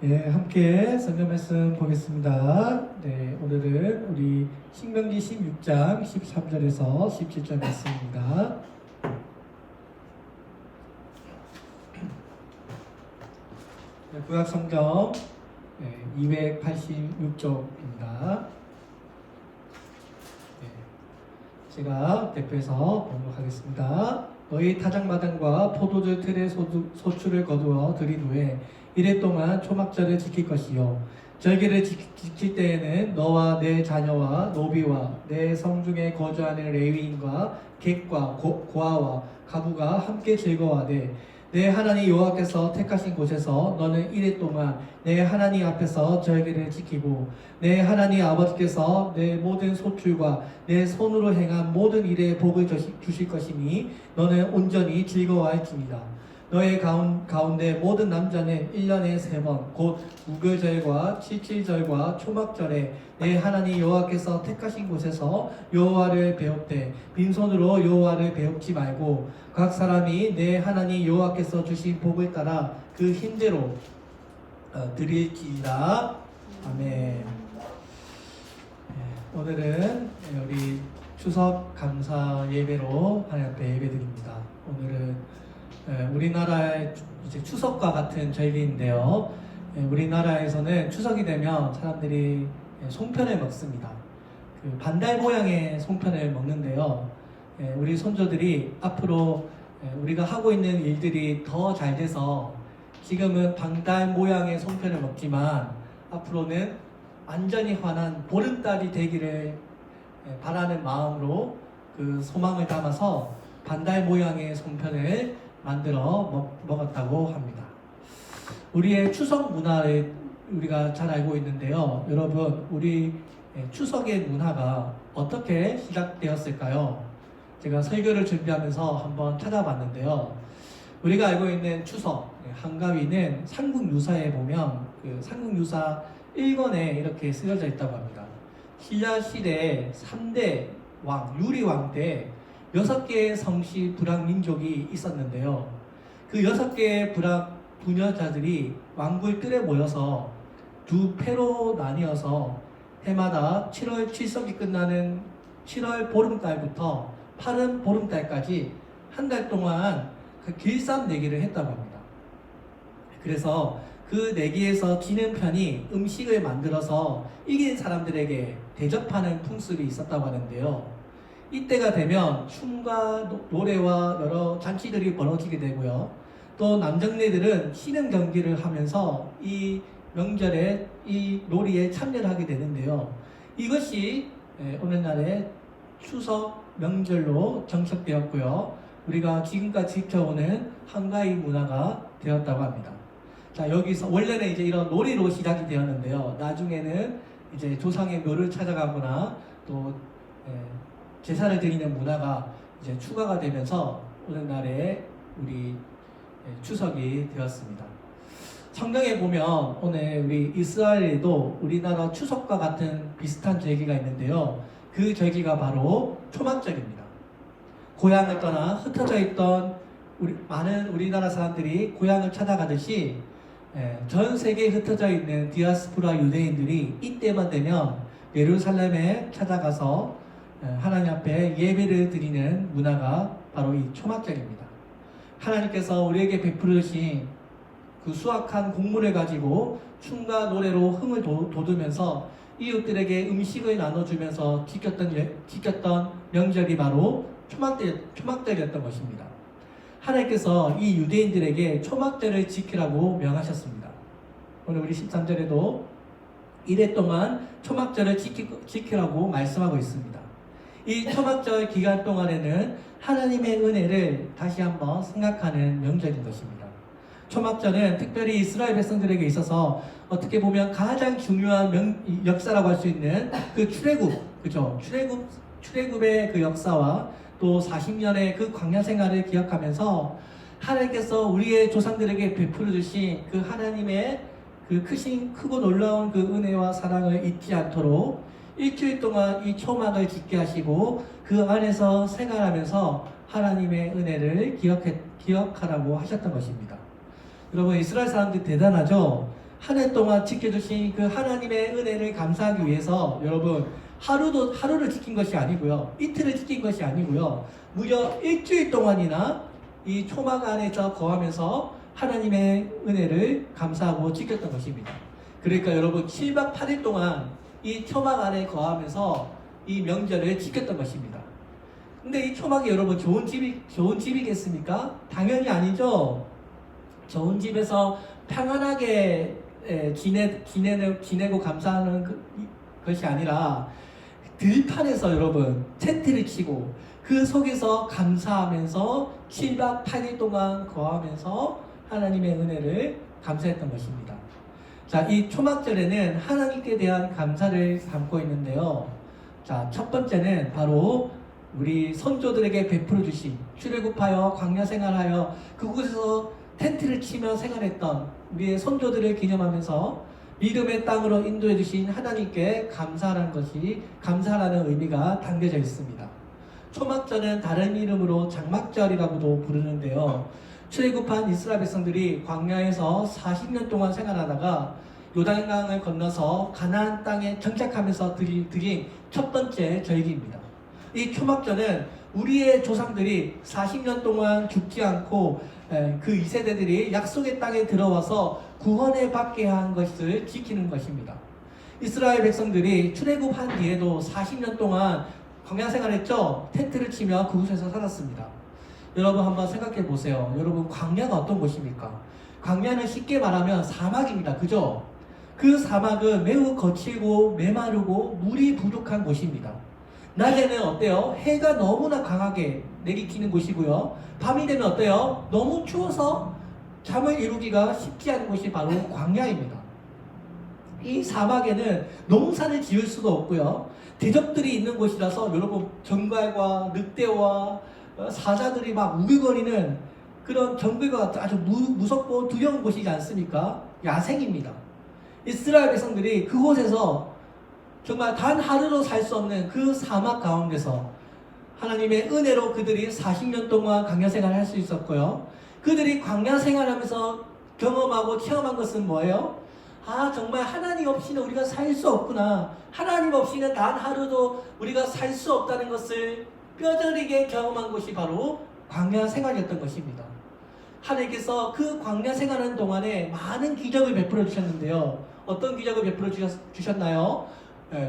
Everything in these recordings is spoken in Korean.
예, 함께 성경 말씀 보겠습니다. 네, 오늘은 우리 신명기 16장 13절에서 17절 말씀입니다. 네, 구약 성경 286쪽입니다. 제가 대표해서 봉독하겠습니다. 너희 타작마당과 포도주 틀의 소출을 거두어 들인 후에 이래 동안 초막절을 지킬 것이요 절기를 지킬 때에는 너와 내 자녀와 노비와 내 성중에 거주하는 레위인과 객과 고아와 가부가 함께 즐거워하되 내 하나님 여호와께서 택하신 곳에서 너는 이래 동안 내 하나님 앞에서 절기를 지키고 내 하나님 아버지께서 내 모든 소출과 내 손으로 행한 모든 일에 복을 주실 것이니 너는 온전히 즐거워할지니라. 너의 가운데 모든 남자는 1년에 3번 곧 우겨절과 칠칠절과 초막절에 내 하나님 여호와께서 택하신 곳에서 여호와를 배웁되 빈손으로 여호와를 배웁지 말고 각 사람이 내 하나님 여호와께서 주신 복을 따라 그 힘대로 드릴지니라. 아멘. 오늘은 우리 추석 감사 예배로 하나님 앞에 예배드립니다. 오늘은 우리나라의 이제 추석과 같은 절기인데요. 우리나라에서는 추석이 되면 사람들이 송편을 먹습니다. 그 반달 모양의 송편을 먹는데요. 우리 손조들이 앞으로 우리가 하고 있는 일들이 더 잘 돼서 지금은 반달 모양의 송편을 먹지만 앞으로는 완전히 환한 보름달이 되기를 바라는 마음으로 그 소망을 담아서 반달 모양의 송편을 만들어 먹었다고 합니다. 우리의 추석 문화를 우리가 잘 알고 있는데요. 여러분, 우리 추석의 문화가 어떻게 시작되었을까요? 제가 설교를 준비하면서 한번 찾아봤는데요. 우리가 알고 있는 추석, 한가위는 삼국유사에 보면 그 삼국유사 1권에 이렇게 쓰여져 있다고 합니다. 신라시대 3대 왕, 유리왕 때 6개의 성씨 불황민족이 있었는데요. 그 6개의 부녀자들이 왕굴 뜰에 모여서 두 패로 나뉘어서 해마다 7월 칠석이 끝나는 7월 보름달부터 8월 보름달까지 한 달 동안 그 길쌈내기를 했다고 합니다. 그래서 그 내기에서 지는 편이 음식을 만들어서 이긴 사람들에게 대접하는 풍습이 있었다고 하는데요. 이때가 되면 춤과 노래와 여러 잔치들이 벌어지게 되고요. 또 남정네들은 신흥 경기를 하면서 이 명절에 이 놀이에 참여를 하게 되는데요. 이것이 오늘날의 추석 명절로 정착되었고요. 우리가 지금까지 지켜오는 한가위 문화가 되었다고 합니다. 자, 여기서 원래는 이제 이런 놀이로 시작이 되었는데요. 나중에는 이제 조상의 묘를 찾아가거나 또 제사를 드리는 문화가 이제 추가가 되면서 오늘날의 우리 추석이 되었습니다. 성경에 보면 오늘 우리 이스라엘에도 우리나라 추석과 같은 비슷한 절기가 있는데요. 그 절기가 바로 초막절입니다. 고향을 떠나 흩어져 있던 많은 우리나라 사람들이 고향을 찾아가듯이 전 세계에 흩어져 있는 디아스포라 유대인들이 이때만 되면 예루살렘에 찾아가서 하나님 앞에 예배를 드리는 문화가 바로 이 초막절입니다. 하나님께서 우리에게 베푸르신 그 수확한 곡물을 가지고 춤과 노래로 흥을 돋우면서 이웃들에게 음식을 나눠주면서 지켰던 명절이 바로 초막절이었던 것입니다. 하나님께서 이 유대인들에게 초막절을 지키라고 명하셨습니다. 오늘 우리 13절에도 이래 동안 초막절을 지키라고 말씀하고 있습니다. 이 초막절 기간 동안에는 하나님의 은혜를 다시 한번 생각하는 명절인 것입니다. 초막절은 특별히 이스라엘 백성들에게 있어서 어떻게 보면 가장 중요한 역사라고 할 수 있는 그 출애굽, 그죠? 출애굽의 그 역사와 또 40년의 그 광야 생활을 기억하면서 하나님께서 우리의 조상들에게 베풀어 주신 그 하나님의 그 크고 놀라운 그 은혜와 사랑을 잊지 않도록 일주일 동안 이 초막을 짓게 하시고 그 안에서 생활하면서 하나님의 은혜를 기억하라고 하셨던 것입니다. 여러분, 이스라엘 사람들이 대단하죠? 한 해 동안 지켜주신 그 하나님의 은혜를 감사하기 위해서 여러분 하루를 지킨 것이 아니고요, 이틀을 지킨 것이 아니고요, 무려 일주일 동안이나 이 초막 안에서 거하면서 하나님의 은혜를 감사하고 지켰던 것입니다. 그러니까 여러분 7박 8일 동안 이 초막 안에 거하면서 이 명절을 지켰던 것입니다. 근데 이 초막이 여러분 좋은 집이겠습니까? 당연히 아니죠. 좋은 집에서 평안하게 지내고 감사하는 것이 아니라 들판에서 여러분 텐트를 치고 그 속에서 감사하면서 7박 8일 동안 거하면서 하나님의 은혜를 감사했던 것입니다. 자, 이 초막절에는 하나님께 대한 감사를 담고 있는데요. 자, 첫 번째는 바로 우리 선조들에게 베풀어 주신 출애굽하여 광야 생활하여 그곳에서 텐트를 치며 생활했던 우리의 선조들을 기념하면서 믿음의 땅으로 인도해 주신 하나님께 감사라는 의미가 담겨져 있습니다. 초막절은 다른 이름으로 장막절이라고도 부르는데요. 출애굽한 이스라엘 백성들이 광야에서 40년 동안 생활하다가 요단강을 건너서 가나안 땅에 정착하면서 드린 첫 번째 절기입니다. 이 초막절은 우리의 조상들이 40년 동안 죽지 않고 그 2세대들이 약속의 땅에 들어와서 구원을 받게 한 것을 지키는 것입니다. 이스라엘 백성들이 출애굽한 뒤에도 40년 동안 광야 생활했죠. 텐트를 치며 그곳에서 살았습니다. 여러분 한번 생각해 보세요. 여러분 광야가 어떤 곳입니까? 광야는 쉽게 말하면 사막입니다. 그죠? 그 사막은 매우 거칠고 메마르고 물이 부족한 곳입니다. 낮에는 어때요? 해가 너무나 강하게 내리키는 곳이고요. 밤이 되면 어때요? 너무 추워서 잠을 이루기가 쉽지 않은 곳이 바로 광야입니다. 이 사막에는 농사를 지을 수도 없고요. 대적들이 있는 곳이라서 여러분 정갈과 늑대와 사자들이 막 우글거리는 그런 정글과 아주 무섭고 두려운 곳이지 않습니까? 야생입니다. 이스라엘 백성들이 그곳에서 정말 단 하루도 살 수 없는 그 사막 가운데서 하나님의 은혜로 그들이 40년 동안 광야 생활을 할 수 있었고요. 그들이 광야 생활하면서 경험하고 체험한 것은 뭐예요? 아, 정말 하나님 없이는 우리가 살 수 없구나. 하나님 없이는 단 하루도 우리가 살 수 없다는 것을 뼈저리게 경험한 것이 바로 광야 생활이었던 것입니다. 하나님께서 그 광야 생활하는 동안에 많은 기적을 베풀어 주셨는데요. 어떤 기적을 베풀어 주셨나요?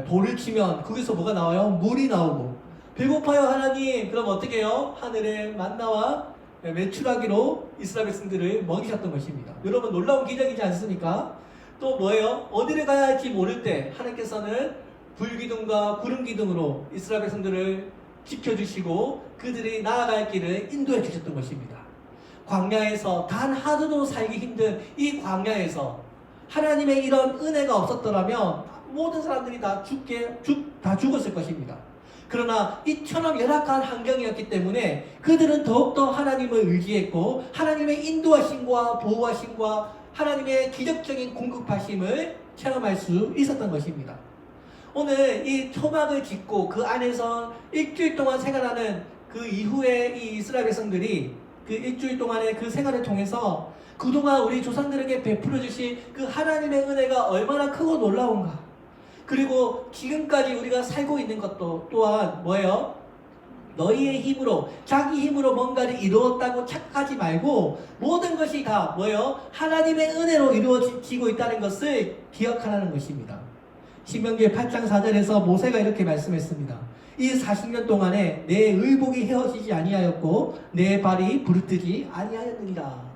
돌을 치면 거기서 뭐가 나와요? 물이 나오고. 배고파요 하나님. 그럼 어떻게 해요? 하늘에 만나와 메추라기로 이스라엘 백성들을 먹이셨던 것입니다. 여러분 놀라운 기적이지 않습니까? 또 뭐예요? 어디를 가야 할지 모를 때 하나님께서는 불기둥과 구름기둥으로 이스라엘 백성들을 지켜주시고 그들이 나아갈 길을 인도해 주셨던 것입니다. 광야에서 단 하루도 살기 힘든 이 광야에서 하나님의 이런 은혜가 없었더라면 모든 사람들이 다 죽었을 것입니다. 그러나 이처럼 열악한 환경이었기 때문에 그들은 더욱더 하나님을 의지했고 하나님의 인도하심과 보호하심과 하나님의 기적적인 공급하심을 체험할 수 있었던 것입니다. 오늘 이 초막을 짓고 그 안에서 일주일 동안 생활하는 그 이후에 이 이스라엘 백성들이 그 일주일 동안의 그 생활을 통해서 그동안 우리 조상들에게 베풀어 주신 그 하나님의 은혜가 얼마나 크고 놀라운가. 그리고 지금까지 우리가 살고 있는 것도 또한 뭐예요? 너희의 힘으로, 자기 힘으로 뭔가를 이루었다고 착각하지 말고 모든 것이 다 뭐예요? 하나님의 은혜로 이루어지고 있다는 것을 기억하라는 것입니다. 신명기 8장 4절에서 모세가 이렇게 말씀했습니다. 이 40년 동안에 내 의복이 헤어지지 아니하였고 내 발이 부르뜨지 아니하였느니라.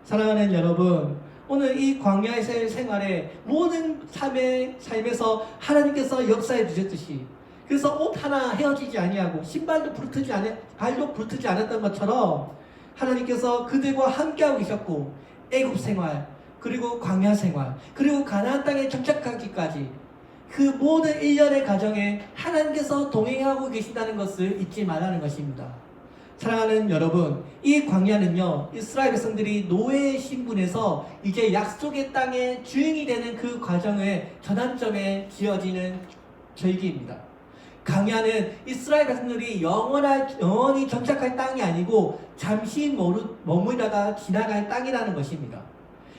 사랑하는 여러분, 오늘 이 광야의 생활에 모든 삶에서 하나님께서 역사해 주셨듯이, 그래서 옷 하나 헤어지지 아니하고 발도 부르트지 않았던 것처럼 하나님께서 그들과 함께하고 계셨고 애굽 생활, 그리고 광야 생활, 그리고 가나안 땅에 정착하기까지 그 모든 일련의 과정에 하나님께서 동행하고 계신다는 것을 잊지 말라는 것입니다. 사랑하는 여러분, 이 광야는요, 이스라엘 백성들이 노예의 신분에서 이제 약속의 땅의 주인이 되는 그 과정의 전환점에 지어지는 절기입니다. 광야는 이스라엘 백성들이 영원히 정착할 땅이 아니고 잠시 머물다가 지나갈 땅이라는 것입니다.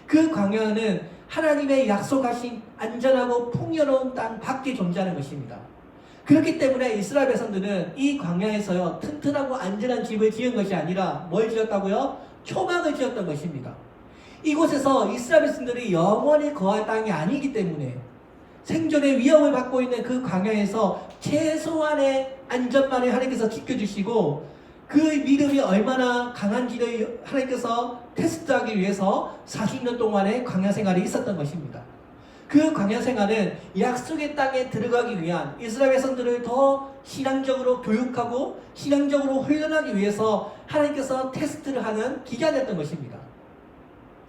그 광야는 하나님의 약속하신 안전하고 풍요로운 땅 밖에 존재하는 것입니다. 그렇기 때문에 이스라엘 백성들은 이 광야에서요, 튼튼하고 안전한 집을 지은 것이 아니라 뭘 지었다고요? 초막을 지었던 것입니다. 이곳에서 이스라엘 백성들이 영원히 거할 땅이 아니기 때문에 생존의 위협을 받고 있는 그 광야에서 최소한의 안전만을 하나님께서 지켜주시고, 그 믿음이 얼마나 강한지를 하나님께서 테스트하기 위해서 40년 동안의 광야 생활이 있었던 것입니다. 그 광야 생활은 약속의 땅에 들어가기 위한 이스라엘 백성들을 더 신앙적으로 교육하고 신앙적으로 훈련하기 위해서 하나님께서 테스트를 하는 기간이었던 것입니다.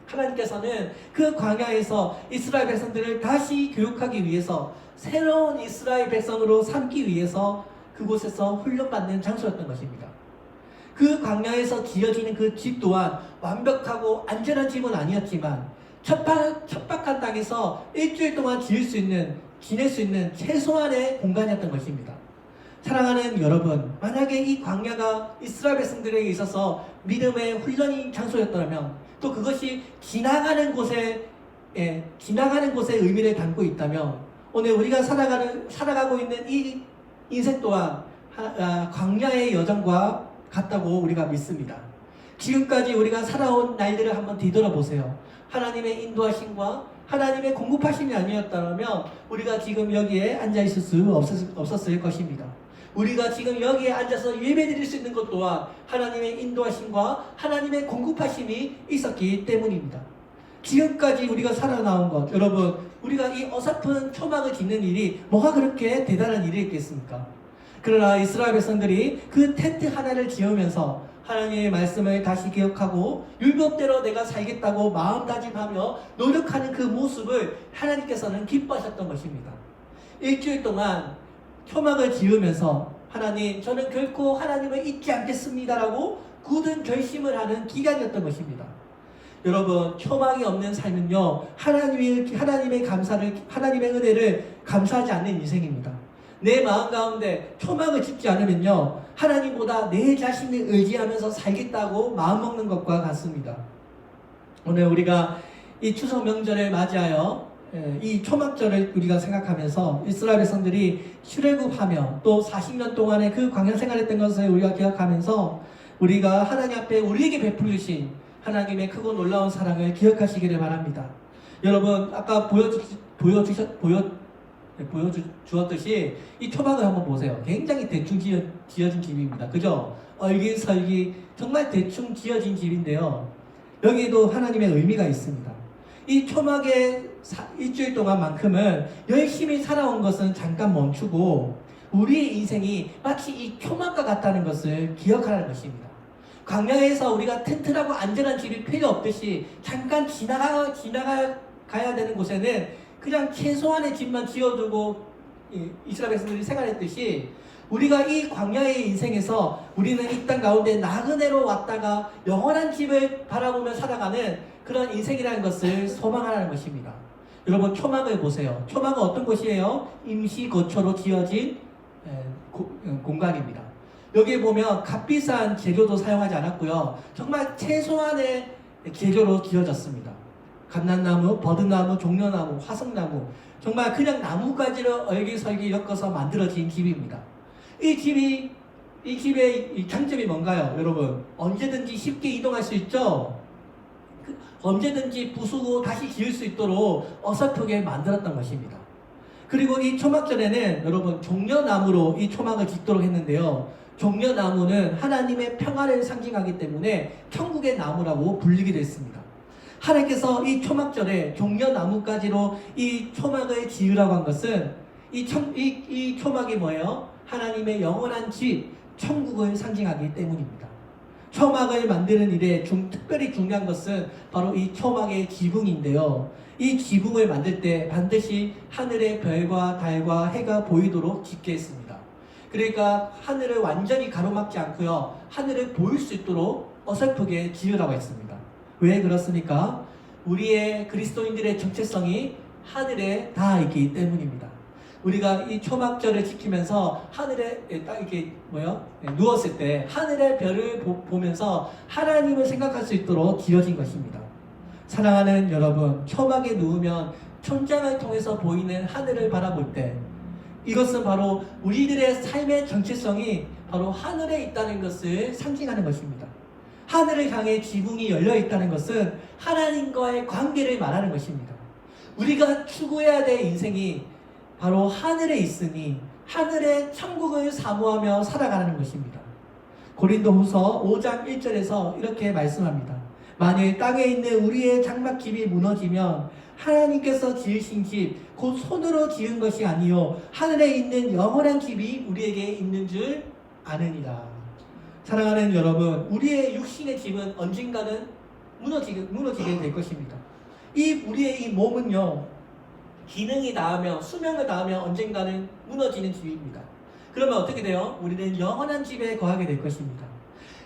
하나님께서는 그 광야에서 이스라엘 백성들을 다시 교육하기 위해서 새로운 이스라엘 백성으로 삼기 위해서 그곳에서 훈련받는 장소였던 것입니다. 그 광야에서 지어지는 그 집 또한 완벽하고 안전한 집은 아니었지만 척박한 땅에서 일주일 동안 지낼 수 있는 최소한의 공간이었던 것입니다. 사랑하는 여러분, 만약에 이 광야가 이스라엘 백성들에게 있어서 믿음의 훈련인 장소였다면, 또 그것이 지나가는 곳에 의미를 담고 있다면, 오늘 우리가 살아가고 있는 이 인생 또한 광야의 여정과 같다고 우리가 믿습니다. 지금까지 우리가 살아온 날들을 한번 뒤돌아보세요. 하나님의 인도하심과 하나님의 공급하심이 아니었다면 우리가 지금 여기에 앉아있을 수 없었을 것입니다. 우리가 지금 여기에 앉아서 예배드릴 수 있는 것 또한 하나님의 인도하심과 하나님의 공급하심이 있었기 때문입니다. 지금까지 우리가 살아나온 것, 여러분, 우리가 이 어설픈 초막을 짓는 일이 뭐가 그렇게 대단한 일이겠습니까? 그러나 이스라엘 백성들이 그 텐트 하나를 지으면서 하나님의 말씀을 다시 기억하고 율법대로 내가 살겠다고 마음다짐하며 노력하는 그 모습을 하나님께서는 기뻐하셨던 것입니다. 일주일 동안 초막을 지으면서 하나님, 저는 결코 하나님을 잊지 않겠습니다라고 굳은 결심을 하는 기간이었던 것입니다. 여러분, 초막이 없는 삶은요, 하나님의 은혜를 감사하지 않는 인생입니다. 내 마음 가운데 초막을 짓지 않으면요, 하나님보다 내 자신을 의지하면서 살겠다고 마음먹는 것과 같습니다. 오늘 우리가 이 추석 명절을 맞이하여 이 초막절을 우리가 생각하면서 이스라엘 백성들이 출애굽하며 또 40년 동안의 그 광야 생활했던 것을 우리가 기억하면서 우리가 하나님 앞에 우리에게 베풀으신 하나님의 크고 놀라운 사랑을 기억하시기를 바랍니다. 여러분, 아까 보여주었듯이 이 초막을 한번 보세요. 굉장히 대충 지어진 집입니다. 그죠? 얼기설기 정말 대충 지어진 집인데요, 여기에도 하나님의 의미가 있습니다. 이 초막의 일주일 동안만큼은 열심히 살아온 것은 잠깐 멈추고 우리의 인생이 마치 이 초막과 같다는 것을 기억하라는 것입니다. 광야에서 우리가 튼튼하고 안전한 집이 필요 없듯이 잠깐 지나가야 되는 곳에는 그냥 최소한의 집만 지어두고 이스라엘 백성들이 생활했듯이, 우리가 이 광야의 인생에서 우리는 이 땅 가운데 나그네로 왔다가 영원한 집을 바라보며 살아가는 그런 인생이라는 것을 소망하라는 것입니다. 여러분, 초막을 보세요. 초막은 어떤 곳이에요? 임시 거처로 지어진 공간입니다. 여기에 보면 값비싼 재료도 사용하지 않았고요, 정말 최소한의 재료로 지어졌습니다. 감람나무, 버드나무, 종려나무, 화석나무, 정말 그냥 나무가지를 얼기설기 엮어서 만들어진 집입니다. 이 집의 장점이 뭔가요? 여러분, 언제든지 쉽게 이동할 수 있죠? 언제든지 부수고 다시 지을 수 있도록 어설프게 만들었던 것입니다. 그리고 이 초막절에는 여러분, 종려나무로 이 초막을 짓도록 했는데요, 종려나무는 하나님의 평화를 상징하기 때문에 천국의 나무라고 불리기도 했습니다. 하나님께서 이 초막절에 종려나무까지로 이 초막을 지으라고 한 것은 이 초막이 뭐예요? 하나님의 영원한 집, 천국을 상징하기 때문입니다. 초막을 만드는 일에 특별히 중요한 것은 바로 이 초막의 지붕인데요, 이 지붕을 만들 때 반드시 하늘의 별과 달과 해가 보이도록 짓게 했습니다. 그러니까 하늘을 완전히 가로막지 않고요, 하늘을 보일 수 있도록 어설프게 지으라고 했습니다. 왜 그렇습니까? 우리의 그리스도인들의 정체성이 하늘에 닿아 있기 때문입니다. 우리가 이 초막절을 지키면서 하늘에 딱 이렇게 누웠을 때 하늘의 별을 보면서 하나님을 생각할 수 있도록 지어진 것입니다. 사랑하는 여러분, 초막에 누우면 천장을 통해서 보이는 하늘을 바라볼 때 이것은 바로 우리들의 삶의 정체성이 바로 하늘에 있다는 것을 상징하는 것입니다. 하늘을 향해 지붕이 열려 있다는 것은 하나님과의 관계를 말하는 것입니다. 우리가 추구해야 될 인생이 바로 하늘에 있으니 하늘의 천국을 사모하며 살아가는 것입니다. 고린도후서 5장 1절에서 이렇게 말씀합니다. 만일 땅에 있는 우리의 장막집이 무너지면 하나님께서 지으신 집, 곧 손으로 지은 것이 아니요 하늘에 있는 영원한 집이 우리에게 있는 줄 아느니라. 사랑하는 여러분, 우리의 육신의 집은 언젠가는 무너지게 될 것입니다. 우리의 이 몸은요, 기능이 닿으며 수명을 닿으며 언젠가는 무너지는 집입니다. 그러면 어떻게 돼요? 우리는 영원한 집에 거하게 될 것입니다.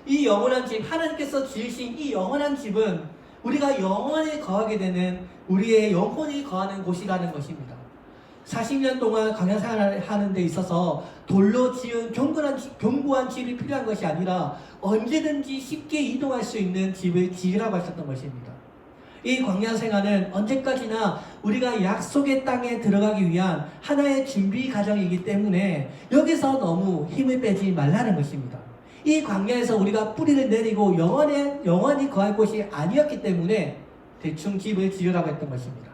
이 영원한 집, 하나님께서 지으신 이 영원한 집은 우리가 영원히 거하게 되는 우리의 영혼이 거하는 곳이라는 것입니다. 40년 동안 광야 생활을 하는 데 있어서 돌로 지은 견고한 집이 필요한 것이 아니라 언제든지 쉽게 이동할 수 있는 집을 지으라고 하셨던 것입니다. 이 광야 생활은 언제까지나 우리가 약속의 땅에 들어가기 위한 하나의 준비 과정이기 때문에 여기서 너무 힘을 빼지 말라는 것입니다. 이 광야에서 우리가 뿌리를 내리고 영원히 거할 곳이 아니었기 때문에 대충 집을 지으라고 했던 것입니다.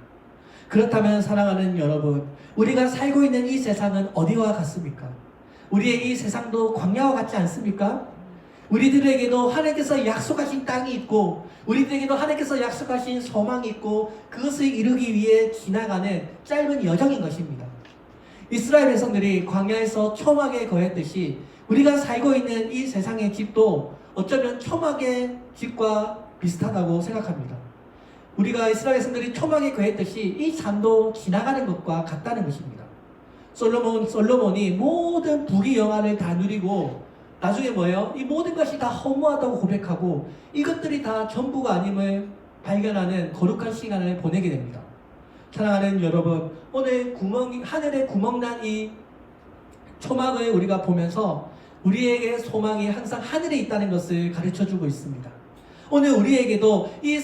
그렇다면 사랑하는 여러분, 우리가 살고 있는 이 세상은 어디와 같습니까? 우리의 이 세상도 광야와 같지 않습니까? 우리들에게도 하나님께서 약속하신 땅이 있고 우리들에게도 하나님께서 약속하신 소망이 있고 그것을 이루기 위해 지나가는 짧은 여정인 것입니다. 이스라엘 백성들이 광야에서 초막에 거했듯이 우리가 살고 있는 이 세상의 집도 어쩌면 초막의 집과 비슷하다고 생각합니다. 우리가 이스라엘 백성들이 초막에 거했듯이 이 삶도 지나가는 것과 같다는 것입니다. 솔로몬이 모든 부귀 영화를 다 누리고 나중에 뭐예요? 이 모든 것이 다 허무하다고 고백하고 이것들이 다 전부가 아님을 발견하는 거룩한 시간을 보내게 됩니다. 사랑하는 여러분, 오늘 하늘에 구멍난 이 초막을 우리가 보면서 우리에게 소망이 항상 하늘에 있다는 것을 가르쳐주고 있습니다. 오늘 우리에게도 이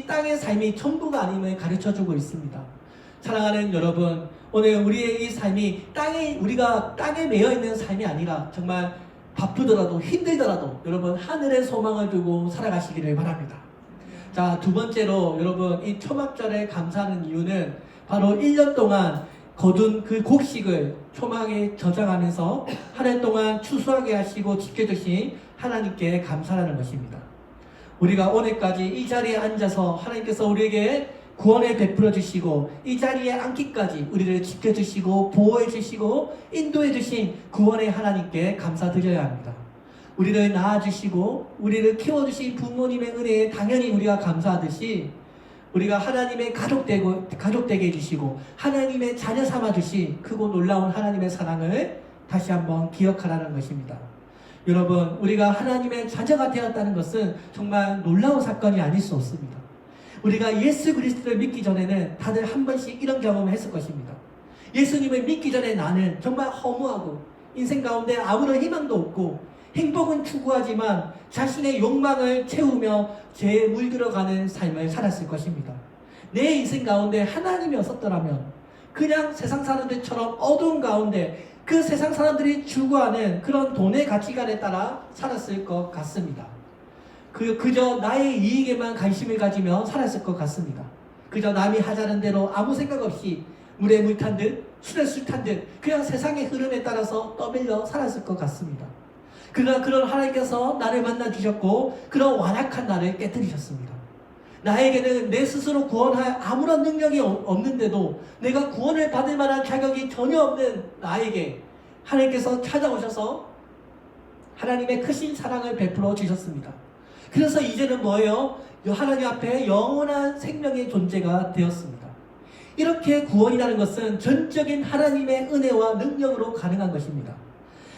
땅의 삶이 전부가 아님을 가르쳐주고 있습니다. 사랑하는 여러분, 오늘 우리의 이 삶이 우리가 땅에 매여 있는 삶이 아니라 정말 바쁘더라도 힘들더라도 여러분 하늘의 소망을 두고 살아가시기를 바랍니다. 자, 두 번째로 여러분 이 초막절에 감사하는 이유는 바로 1년 동안 거둔 그 곡식을 초막에 저장하면서 한 해 동안 추수하게 하시고 지켜주신 하나님께 감사하는 것입니다. 우리가 오늘까지 이 자리에 앉아서 하나님께서 우리에게 구원을 베풀어 주시고 이 자리에 앉기까지 우리를 지켜주시고 보호해 주시고 인도해 주신 구원의 하나님께 감사드려야 합니다. 우리를 낳아주시고 우리를 키워주신 부모님의 은혜에 당연히 우리가 감사하듯이 우리가 하나님의 가족 되게 해주시고 하나님의 자녀 삼아주신 크고 놀라운 하나님의 사랑을 다시 한번 기억하라는 것입니다. 여러분, 우리가 하나님의 자녀가 되었다는 것은 정말 놀라운 사건이 아닐 수 없습니다. 우리가 예수 그리스도를 믿기 전에는 다들 한 번씩 이런 경험을 했을 것입니다. 예수님을 믿기 전에 나는 정말 허무하고 인생 가운데 아무런 희망도 없고 행복은 추구하지만 자신의 욕망을 채우며 죄에 물들어가는 삶을 살았을 것입니다. 내 인생 가운데 하나님이 없었더라면 그냥 세상 사람들처럼 어두운 가운데 그 세상 사람들이 추구하는 그런 돈의 가치관에 따라 살았을 것 같습니다. 그저 나의 이익에만 관심을 가지며 살았을 것 같습니다. 그저 남이 하자는 대로 아무 생각 없이 물에 물 탄 듯 술에 술 탄 듯 그냥 세상의 흐름에 따라서 떠밀려 살았을 것 같습니다. 그러나 그런 하나님께서 나를 만나 주셨고 그런 완악한 나를 깨뜨리셨습니다. 나에게는 내 스스로 구원할 아무런 능력이 없는데도 내가 구원을 받을 만한 자격이 전혀 없는 나에게 하나님께서 찾아오셔서 하나님의 크신 사랑을 베풀어 주셨습니다. 그래서 이제는 뭐예요? 하나님 앞에 영원한 생명의 존재가 되었습니다. 이렇게 구원이라는 것은 전적인 하나님의 은혜와 능력으로 가능한 것입니다.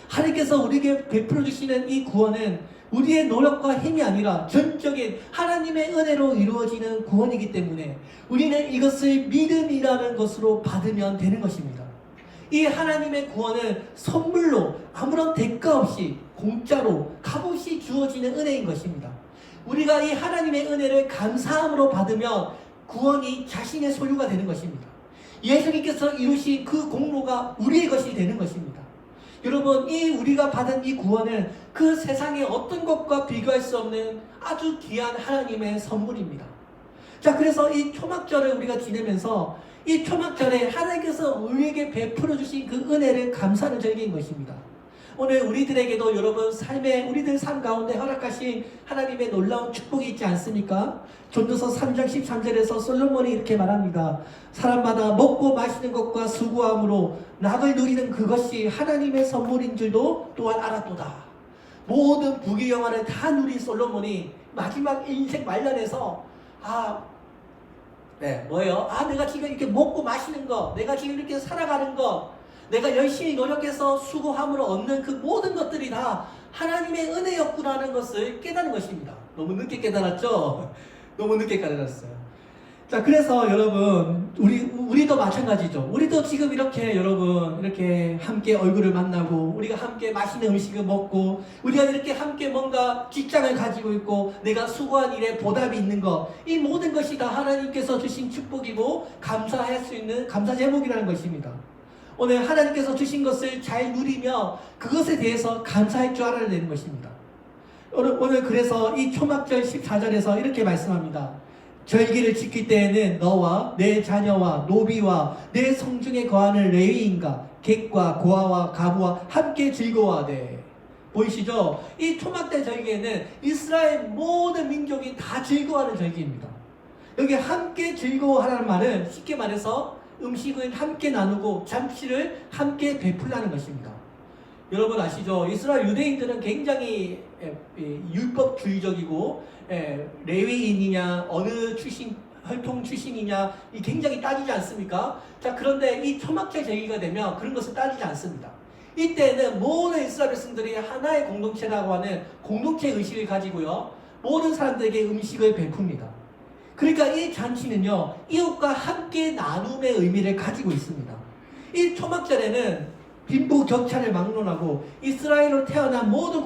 하나님께서 우리에게 베풀어 주시는 이 구원은 우리의 노력과 힘이 아니라 전적인 하나님의 은혜로 이루어지는 구원이기 때문에 우리는 이것을 믿음이라는 것으로 받으면 되는 것입니다. 이 하나님의 구원은 선물로 아무런 대가 없이 공짜로 값없이 주어지는 은혜인 것입니다. 우리가 이 하나님의 은혜를 감사함으로 받으면 구원이 자신의 소유가 되는 것입니다. 예수님께서 이루신 그 공로가 우리의 것이 되는 것입니다. 여러분, 이 우리가 받은 이 구원은 그 세상의 어떤 것과 비교할 수 없는 아주 귀한 하나님의 선물입니다. 자, 그래서 이 초막절을 우리가 지내면서 이 초막절에 하나님께서 우리에게 베풀어 주신 그 은혜를 감사하는 절기인 것입니다. 오늘 우리들에게도 여러분 우리들 삶 가운데 허락하신 하나님의 놀라운 축복이 있지 않습니까? 전도서 3장 13절에서 솔로몬이 이렇게 말합니다. 사람마다 먹고 마시는 것과 수고함으로 낙을 누리는 그것이 하나님의 선물인 줄도 또한 알았도다. 모든 부귀 영화를 다 누린 솔로몬이 마지막 인생 말년에서 내가 지금 이렇게 먹고 마시는 거, 내가 지금 이렇게 살아가는 거, 내가 열심히 노력해서 수고함으로 얻는 그 모든 것들이 다 하나님의 은혜였구나라는 것을 깨닫는 것입니다. 너무 늦게 깨달았죠? 너무 늦게 깨달았어요. 자, 그래서 여러분, 우리도 마찬가지죠. 우리도 지금 이렇게 여러분, 이렇게 함께 얼굴을 만나고, 우리가 함께 맛있는 음식을 먹고, 우리가 이렇게 함께 뭔가 직장을 가지고 있고, 내가 수고한 일에 보답이 있는 것, 이 모든 것이 다 하나님께서 주신 축복이고, 감사할 수 있는 감사 제목이라는 것입니다. 오늘 하나님께서 주신 것을 잘 누리며 그것에 대해서 감사할 줄 알아야 되는 것입니다. 오늘 그래서 이 초막절 14절에서 이렇게 말씀합니다. 절기를 지킬 때에는 너와 내 자녀와 노비와 내 성중에 거하는 레위인과 객과 고아와 가부와 함께 즐거워하되. 보이시죠? 이 초막절 절기에는 이스라엘 모든 민족이 다 즐거워하는 절기입니다. 여기 함께 즐거워하라는 말은 쉽게 말해서 음식을 함께 나누고 잔치를 함께 베풀라는 것입니다. 여러분 아시죠? 이스라엘 유대인들은 굉장히 율법주의적이고 레위인이냐 어느 혈통 출신이냐 굉장히 따지지 않습니까? 자, 그런데 이 초막절 절기가 되면 그런 것을 따지지 않습니다. 이때는 모든 이스라엘 백성들이 하나의 공동체라고 하는 공동체 의식을 가지고요, 모든 사람들에게 음식을 베풉니다. 그러니까 이 잔치는요, 이웃과 함께 나눔의 의미를 가지고 있습니다. 이 초막절에는 빈부격차를 막론하고 이스라엘로 태어난 모든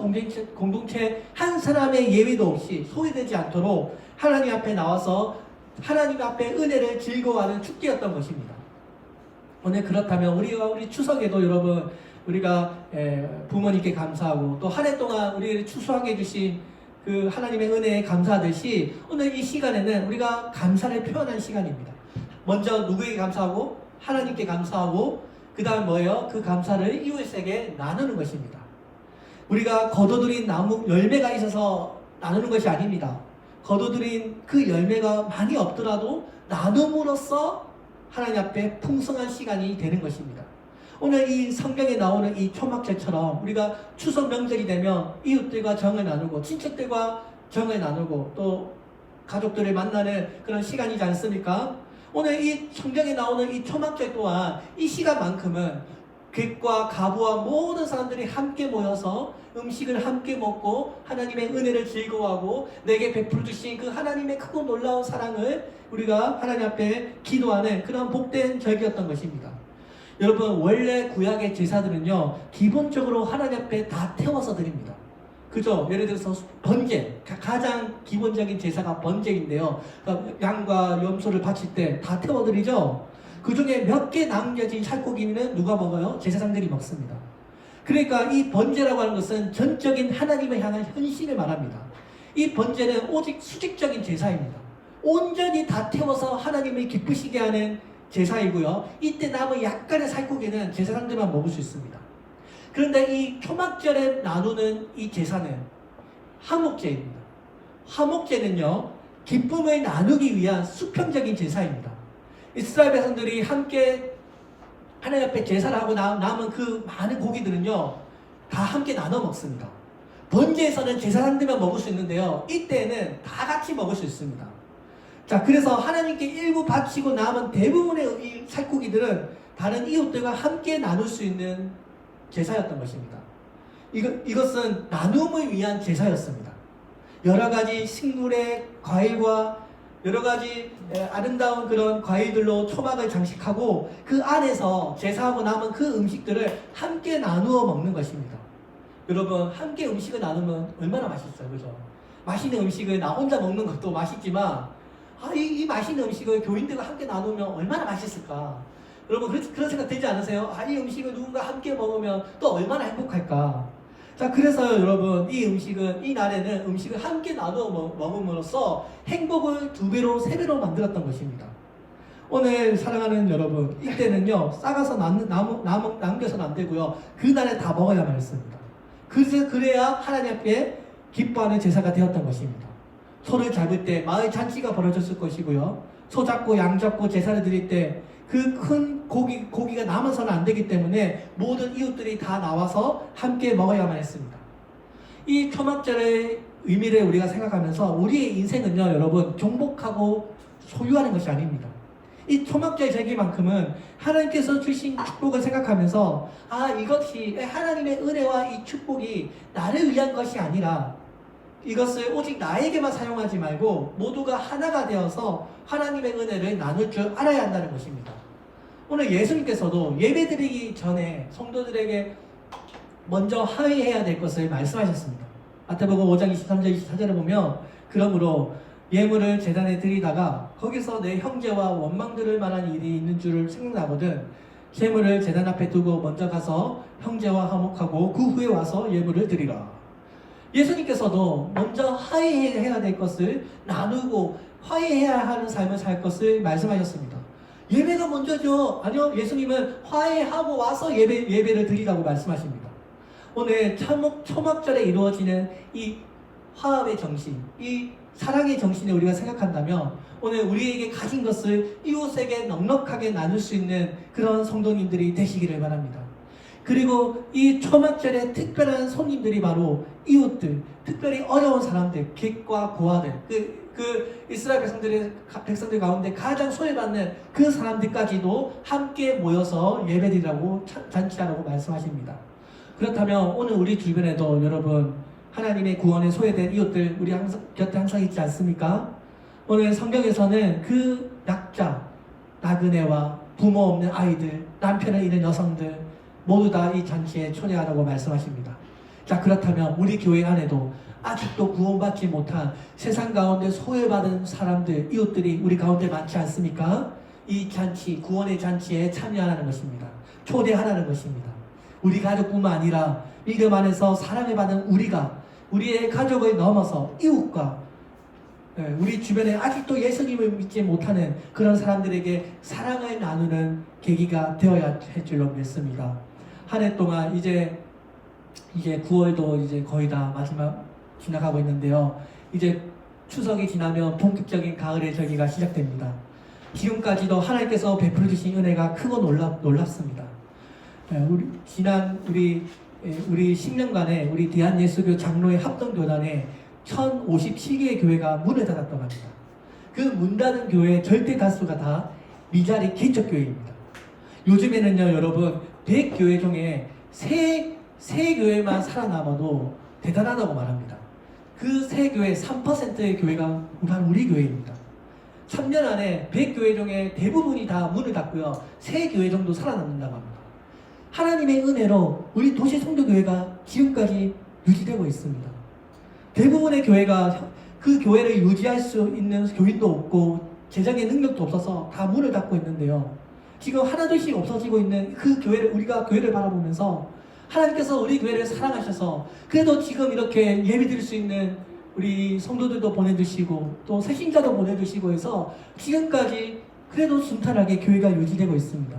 공동체 한 사람의 예외도 없이 소외되지 않도록 하나님 앞에 나와서 하나님 앞에 은혜를 즐거워하는 축제였던 것입니다. 오늘 그렇다면 우리 추석에도 여러분, 우리가 부모님께 감사하고 또 한 해 동안 우리를 추수하게 해주신 그 하나님의 은혜에 감사하듯이 오늘 이 시간에는 우리가 감사를 표현한 시간입니다. 먼저 누구에게 감사하고? 하나님께 감사하고, 그 다음 뭐예요? 그 감사를 이웃에게 나누는 것입니다. 우리가 거둬들인 나무 열매가 있어서 나누는 것이 아닙니다. 거둬들인 그 열매가 많이 없더라도 나눔으로써 하나님 앞에 풍성한 시간이 되는 것입니다. 오늘 이 성경에 나오는 이 초막절처럼 우리가 추석 명절이 되면 이웃들과 정을 나누고 친척들과 정을 나누고 또 가족들을 만나는 그런 시간이지 않습니까? 오늘 이 성경에 나오는 이 초막절 또한 이 시간만큼은 객과 가부와 모든 사람들이 함께 모여서 음식을 함께 먹고 하나님의 은혜를 즐거워하고 내게 베풀어 주신 그 하나님의 크고 놀라운 사랑을 우리가 하나님 앞에 기도하는 그런 복된 절기였던 것입니다. 여러분, 원래 구약의 제사들은요, 기본적으로 하나님 앞에 다 태워서 드립니다. 그죠? 예를 들어서 번제, 가장 기본적인 제사가 번제인데요. 그러니까 양과 염소를 바칠 때 다 태워드리죠. 그 중에 몇 개 남겨진 살코기는 누가 먹어요? 제사장들이 먹습니다. 그러니까 이 번제라고 하는 것은 전적인 하나님을 향한 헌신을 말합니다. 이 번제는 오직 수직적인 제사입니다. 온전히 다 태워서 하나님을 기쁘시게 하는 제사이고요. 이때 남은 약간의 살코기는 제사장들만 먹을 수 있습니다. 그런데 이 초막절에 나누는 이 제사는 화목제입니다. 화목제는요, 기쁨을 나누기 위한 수평적인 제사입니다. 이스라엘 백성들이 함께 하나님 앞에 제사를 하고 남은 그 많은 고기들은요, 다 함께 나눠 먹습니다. 번제에서는 제사장들만 먹을 수 있는데요, 이때는 다 같이 먹을 수 있습니다. 자, 그래서 하나님께 일부 바치고 남은 대부분의 이 살코기들은 다른 이웃들과 함께 나눌 수 있는 제사였던 것입니다. 이것은 나눔을 위한 제사였습니다. 여러 가지 식물의 과일과 여러 가지 아름다운 그런 과일들로 초막을 장식하고 그 안에서 제사하고 남은 그 음식들을 함께 나누어 먹는 것입니다. 여러분, 함께 음식을 나누면 얼마나 맛있어요, 그죠? 맛있는 음식을 나 혼자 먹는 것도 맛있지만 이 맛있는 음식을 교인들과 함께 나누면 얼마나 맛있을까. 여러분 그런 생각 들지 않으세요? 이 음식을 누군가 함께 먹으면 또 얼마나 행복할까. 자, 그래서 여러분 이 음식은 이 날에는 음식을 함께 나누어 먹음으로써 행복을 2배로 3배로 만들었던 것입니다. 오늘 사랑하는 여러분, 이때는요 싸가서 남겨서는 안 되고요 그날에 다 먹어야만 했습니다. 그래야 하나님 앞에 기뻐하는 제사가 되었던 것입니다. 소를 잡을 때 마을 잔치가 벌어졌을 것이고요, 소 잡고 양 잡고 제사를 드릴 때 그 큰 고기가 남아서는 안 되기 때문에 모든 이웃들이 다 나와서 함께 먹어야만 했습니다. 이 초막절의 의미를 우리가 생각하면서 우리의 인생은요 여러분 정복하고 소유하는 것이 아닙니다. 이 초막절 절기만큼은 하나님께서 주신 축복을 생각하면서 이것이 하나님의 은혜와 이 축복이 나를 위한 것이 아니라 이것을 오직 나에게만 사용하지 말고 모두가 하나가 되어서 하나님의 은혜를 나눌 줄 알아야 한다는 것입니다. 오늘 예수님께서도 예배드리기 전에 성도들에게 먼저 화해해야 될 것을 말씀하셨습니다. 마태복음 5장 23절 24절을 보면 그러므로 예물을 제단에 드리다가 거기서 내 형제와 원망들을 만한 일이 있는 줄을 생각나거든 제물을 제단 앞에 두고 먼저 가서 형제와 화목하고 그 후에 와서 예물을 드리라. 예수님께서도 먼저 화해해야 될 것을 나누고 화해해야 하는 삶을 살 것을 말씀하셨습니다. 예배가 먼저죠. 아니요, 예수님은 화해하고 와서 예배를 드리라고 말씀하십니다. 오늘 초막절에 이루어지는 이 화합의 정신, 이 사랑의 정신을 우리가 생각한다면 오늘 우리에게 가진 것을 이웃에게 넉넉하게 나눌 수 있는 그런 성도님들이 되시기를 바랍니다. 그리고 이 초막절에 특별한 손님들이 바로 이웃들, 특별히 어려운 사람들, 객과 고아들, 그 이스라엘 백성들 가운데 가장 소외받는 그 사람들까지도 함께 모여서 예배드리라고 잔치하라고 말씀하십니다. 그렇다면 오늘 우리 주변에도 여러분 하나님의 구원에 소외된 이웃들 우리 곁에 항상 있지 않습니까? 오늘 성경에서는 그 약자, 나그네와 부모 없는 아이들, 남편을 잃은 여성들 모두 다 이 잔치에 초대하라고 말씀하십니다. 자, 그렇다면 우리 교회 안에도 아직도 구원받지 못한 세상 가운데 소외받은 사람들, 이웃들이 우리 가운데 많지 않습니까? 이 잔치, 구원의 잔치에 참여하라는 것입니다. 초대하라는 것입니다. 우리 가족뿐만 아니라 믿음 안에서 사랑을 받은 우리의 가족을 넘어서 이웃과 우리 주변에 아직도 예수님을 믿지 못하는 그런 사람들에게 사랑을 나누는 계기가 되어야 할 줄로 믿습니다. 한 해 동안 이제 9월도 이제 거의 다 마지막 지나가고 있는데요. 이제 추석이 지나면 본격적인 가을의 절기가 시작됩니다. 지금까지도 하나님께서 베풀어 주신 은혜가 크고 놀랍습니다. 우리 10년간에 우리 대한예수교 장로의 합동교단에 1057개의 교회가 문을 닫았다고 합니다. 그 문 닫은 교회의 절대 다수가 다 미자리 개척교회입니다. 요즘에는요 여러분 100교회 중에 3교회만 살아남아도 대단하다고 말합니다. 그 3교회 3%의 교회가 바로 우리 교회입니다. 3년 안에 100교회 중에 대부분이 다 문을 닫고요 3교회 정도 살아남는다고 합니다. 하나님의 은혜로 우리 도시 성도교회가 지금까지 유지되고 있습니다. 대부분의 교회가 그 교회를 유지할 수 있는 교인도 없고 재정의 능력도 없어서 다 문을 닫고 있는데요. 지금 하나둘씩 없어지고 있는 그 교회를 우리가 교회를 바라보면서 하나님께서 우리 교회를 사랑하셔서 그래도 지금 이렇게 예배드릴 수 있는 우리 성도들도 보내주시고 또 새신자도 보내주시고 해서 지금까지 그래도 순탄하게 교회가 유지되고 있습니다.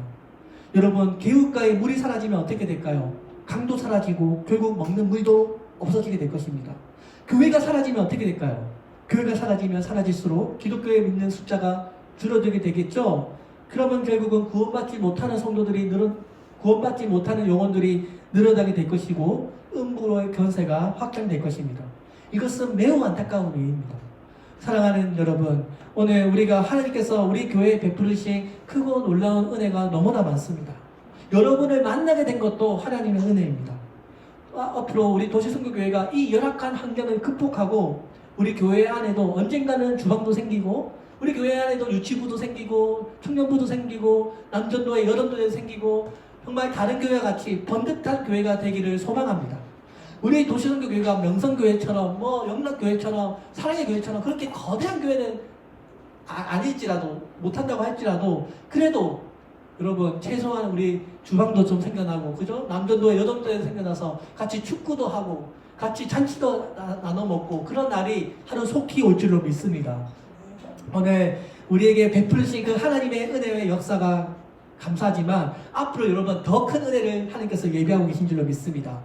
여러분 개울가에 물이 사라지면 어떻게 될까요? 강도 사라지고 결국 먹는 물도 없어지게 될 것입니다. 교회가 사라지면 어떻게 될까요? 교회가 사라지면 사라질수록 기독교에 믿는 숫자가 줄어들게 되겠죠? 그러면 결국은 구원받지 못하는 성도들이 구원받지 못하는 영혼들이 늘어나게 될 것이고 음부로의 권세가 확장될 것입니다. 이것은 매우 안타까운 일입니다. 사랑하는 여러분, 오늘 우리가 하나님께서 우리 교회에 베풀으신 크고 놀라운 은혜가 너무나 많습니다. 여러분을 만나게 된 것도 하나님의 은혜입니다. 앞으로 우리 도시선교교회가 이 열악한 환경을 극복하고 우리 교회 안에도 언젠가는 주방도 생기고 우리 교회 안에도 유치부도 생기고 청년부도 생기고 남전도회 여전도회 생기고 정말 다른 교회와 같이 번듯한 교회가 되기를 소망합니다. 우리 도시선교교회가 명성교회처럼 뭐 영락교회처럼 사랑의 교회처럼 그렇게 거대한 교회는 아닐지라도 못한다고 할지라도 그래도 여러분 최소한 우리 주방도 좀 생겨나고 그죠? 남전도에 여전도에 생겨나서 같이 축구도 하고 같이 잔치도 나눠 먹고 그런 날이 하루 속히 올 줄로 믿습니다. 오늘 우리에게 베풀으신 그 하나님의 은혜의 역사가 감사하지만 앞으로 여러분 더 큰 은혜를 하나님께서 예비하고 계신 줄로 믿습니다.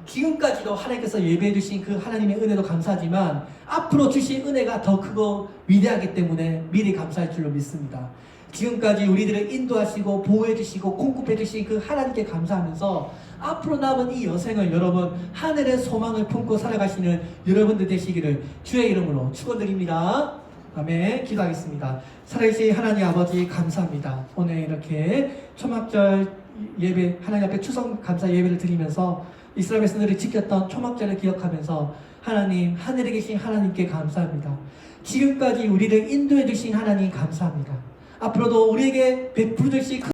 지금까지도 하나님께서 예배해 주신 그 하나님의 은혜도 감사하지만 앞으로 주신 은혜가 더 크고 위대하기 때문에 미리 감사할 줄로 믿습니다. 지금까지 우리들을 인도하시고 보호해 주시고 공급해 주신 그 하나님께 감사하면서 앞으로 남은 이 여생을 여러분 하늘의 소망을 품고 살아가시는 여러분들 되시기를 주의 이름으로 축원드립니다. 아멘. 기도하겠습니다. 살아계신 하나님 아버지 감사합니다. 오늘 이렇게 초막절 예배 하나님 앞에 추석 감사 예배를 드리면서 이스라엘 백성들이 지켰던 초막절을 기억하면서 하나님 하늘에 계신 하나님께 감사합니다. 지금까지 우리를 인도해 주신 하나님 감사합니다. 앞으로도 우리에게 베풀어 주실